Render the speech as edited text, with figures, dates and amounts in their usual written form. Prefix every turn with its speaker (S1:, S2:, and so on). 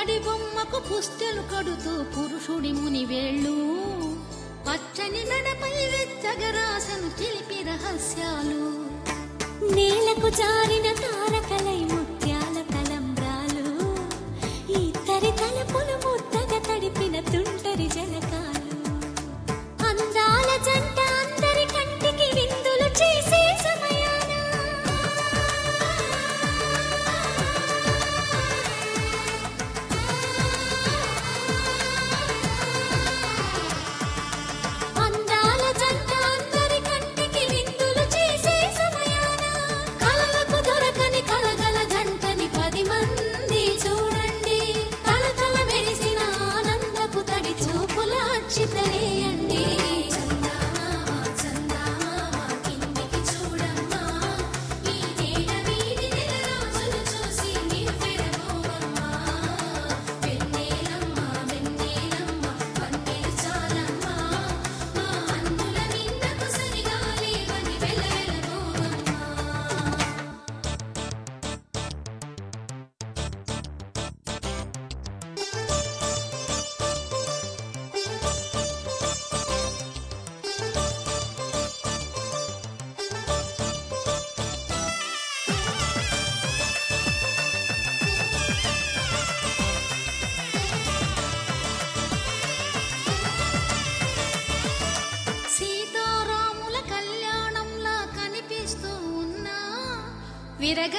S1: పుత్తడి బొమ్మకు పుస్తెలు కడుతూ పురుషుడి ముని వేళ్ళు పచ్చని మెడపై వెచ్చగరాసను చిలిపి రహస్యాలు
S2: నేలకు జారిన తారకలై ముత్యాల తలంబ్రాలు ఇద్దరి తలపులు ముద్దగా తడిపిన తుంటరి జలకాలు అందాల జంట అందరి కంటికి విందులు చేసే సమయాన అందాల జంట అందరి కంటికి విందులు చేసే సమయాన కలలకు దొరకని కలగల జంటని 10 మంది చూడండి తలతల మెరిసిన ఆనందపు తడి చూపుల అచ్చితలేయండి
S1: సీతారాముల కళ్యాణంలా కనిపిస్తూ ఉన్నా విరగ